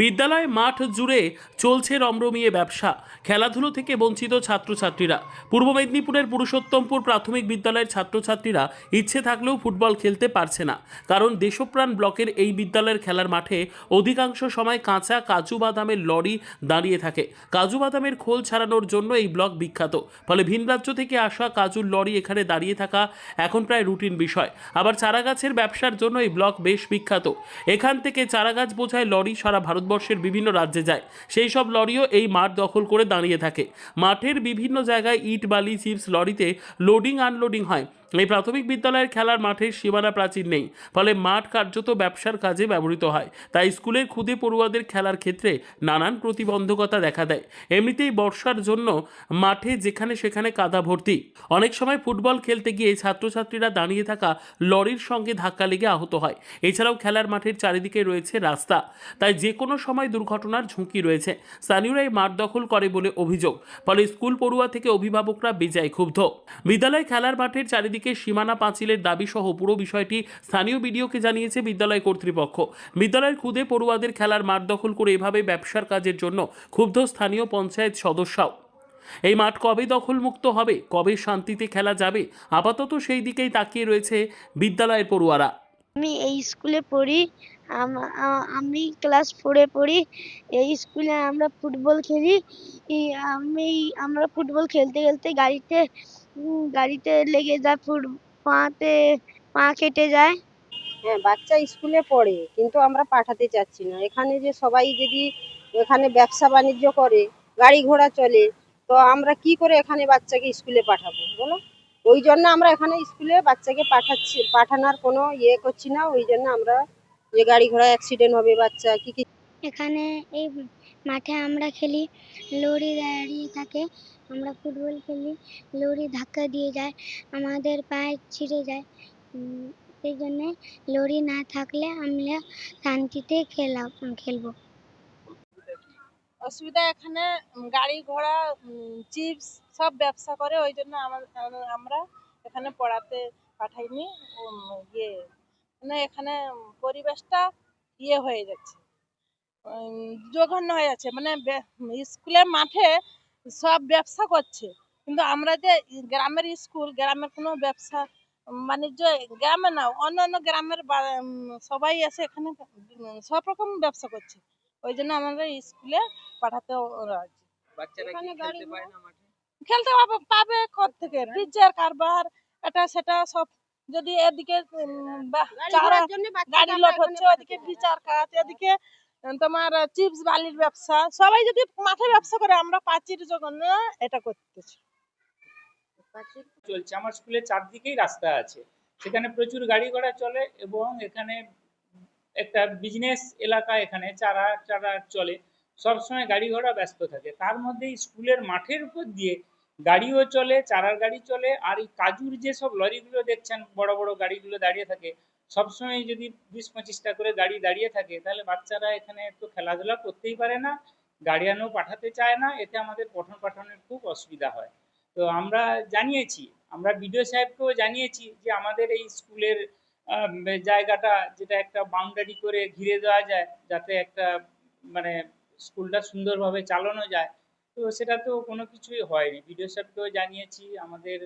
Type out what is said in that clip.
বিদ্যালয় মাঠ জুড়ে চলছে রমরমিয়ে ব্যবসা, খেলাধুলো থেকে বঞ্চিত ছাত্রছাত্রীরা। পূর্ব মেদিনীপুরের পুরুষোত্তমপুর প্রাথমিক বিদ্যালয়ের ছাত্রছাত্রীরা ইচ্ছে থাকলেও ফুটবল খেলতে পারছে না, কারণ দেশপ্রাণ ব্লকের এই বিদ্যালয়ের খেলার মাঠে অধিকাংশ সময় কাঁচা কাজু বাদামের লরি দাঁড়িয়ে থাকে। কাজু বাদামের খোল ছাড়ানোর জন্য এই ব্লক বিখ্যাত, ফলে ভিন রাজ্য থেকে আসা কাজুর লরি এখানে দাঁড়িয়ে থাকা এখন প্রায় রুটিন বিষয়। আবার চারাগাছের ব্যবসার জন্য এই ব্লক বেশ বিখ্যাত। এখান থেকে চারাগাছ বোঝায় লরি সারা ভারতবর্ষের বিভিন্ন রাজ্যে যায়। সেই সব লরিও এই মাঠ দখল করে দাঁড়িয়ে থাকে। মাঠের বিভিন্ন জায়গায় ইট বালি চিপস লরিতে লোডিং আনলোডিং হয়। এই প্রাথমিক বিদ্যালয়ের খেলার মাঠের সীমানা প্রাচীর নেই, ফলে মাঠ কার্যত ব্যবসার কাজে ব্যবহৃত হয়। তাই স্কুলের খুদে পড়ুয়াদের খেলার ক্ষেত্রে নানান প্রতিবন্ধকতা দেখা দেয়। এমনিতেই বর্ষার জন্য মাঠে যেখানে সেখানে কাদা ভর্তি। অনেক সময় ফুটবল খেলতে গিয়ে ছাত্রছাত্রীরা দাঁড়িয়ে থাকা লরির সঙ্গে ধাক্কা লেগে আহত হয়। এছাড়াও খেলার মাঠের চারিদিকে রয়েছে রাস্তা, তাই যে কোনো সময় দুর্ঘটনার ঝুঁকি রয়েছে। স্থানীয়রা এই মাঠ দখল করে বলে অভিযোগ, ফলে স্কুল পড়ুয়া থেকে অভিভাবকরা বেজায় ক্ষুব্ধ। বিদ্যালয় খেলার মাঠের চারিদিকে সীমানা পাঁচিলের দাবি সহ পুরো বিষয়টি স্থানীয় বিডিওকে জানিয়েছে বিদ্যালয় কর্তৃপক্ষ। বিদ্যালয়ের খুদে পড়ুয়াদের খেলার মাঠ দখল করে এভাবে ব্যবসার কাজের জন্য ক্ষুব্ধ স্থানীয় পঞ্চায়েত সদস্যও। এই মাঠ কবে দখলমুক্ত হবে, কবে শান্তিতে খেলা যাবে, আপাতত সেই দিকেই তাকিয়ে রয়েছে বিদ্যালয়ের পড়ুয়ারা। আমি এই স্কুলে পড়ি। আমি ক্লাস 4 এ পড়ি। এই স্কুলে আমরা ফুটবল খেলি। আমরা ফুটবল খেলতে খেলতে গাড়িতে লেগে যায়, পাতে পা কেটে যায়। হ্যাঁ, বাচ্চা স্কুলে পড়ে, কিন্তু আমরা পাঠাতে চাচ্ছি না। এখানে যে সবাই যদি এখানে ব্যবসা বাণিজ্য করে, গাড়ি ঘোড়া চলে, তো আমরা কি করে এখানে বাচ্চাকে স্কুলে পাঠাবো বলো? ওই জন্য আমরা এখানে স্কুলে বাচ্চাকে পাঠানোর কোনো করছি না। ওই জন্য আমরা যে গাড়ি ঘোড়া অ্যাক্সিডেন্ট হবে, বাচ্চা কি এখানে এই মাঠে আমরা খেলি, লরি দাঁড়িয়ে থাকে। আমরা ফুটবল খেলি, লরি ধাক্কা দিয়ে যায়, আমাদের পায়ে ছিঁড়ে যায়। সেই জন্যে লরি না থাকলে আমরা শান্তিতে খেলবো। অসুবিধা এখানে গাড়ি ঘোড়া চিপস সব ব্যবসা করে, ওই জন্য আমরা এখানে পড়াতে পাঠাইনি। ইয়ে মানে এখানে পরিবেশটা হয়ে যাচ্ছে, জঘন্য হয়ে যাচ্ছে। মানে স্কুলের মাঠে সব ব্যবসা করছে, কিন্তু আমরা যে গ্রামের স্কুল, গ্রামের কোনো ব্যবসা বাণিজ্য গ্রামে না, অন্য অন্য গ্রামের সবাই এসে এখানে সব রকম ব্যবসা করছে। ওই জন্য আমাদের স্কুলে পাঠাতে রাজি। খেলতে পাবে কোত্থেকে? পিজ্জার কারবার, এটা সেটা সব। যদি এদিকে গাড়ি লোড হচ্ছে, ওদিকে বিচার কাজ, এদিকে তোমার চিপস বালির ব্যবসা, সবাই যদি মাঠে ব্যবসা করে, আমরা পাঁচির জন্য এটা করতেছি। চলছে। আমার স্কুলের চারদিকেই রাস্তা আছে, সেখানে প্রচুর গাড়ি ঘোড়া চলে এবং এখানে একটা বিজনেস এলাকা, এখানে চারা চারা চলে, সবসময় গাড়ি ঘোড়া ব্যস্ত থাকে। তার মধ্যে স্কুলের মাঠের উপর দিয়ে গাড়িও চলে, চারার গাড়ি চলে, আর এই কাজুর যেসব লরিগুলো দেখছেন, বড় বড় গাড়িগুলো দাঁড়িয়ে থাকে, সবসময় যদি 20-25টা করে গাড়ি দাঁড়িয়ে থাকে, তাহলে বাচ্চারা এখানে তো খেলাধুলা করতেই পারে না, গার্ডিয়ানও পাঠাতে চায় না। এতে আমাদের পঠন পাঠনের খুব অসুবিধা হয়। তো আমরা জানিয়েছি, আমরা বিডিও সাহেবকেও জানিয়েছি যে আমাদের এই স্কুলের জায়গাটা, যেটা একটা বাউন্ডারি করে ঘিরে দেওয়া যায়, যাতে একটা মানে স্কুলটা সুন্দরভাবে চালানো যায়। তো সেটা তো কোনো কিছুই হয়নি। বিডিও সাহেবকেও জানিয়েছি, আমাদের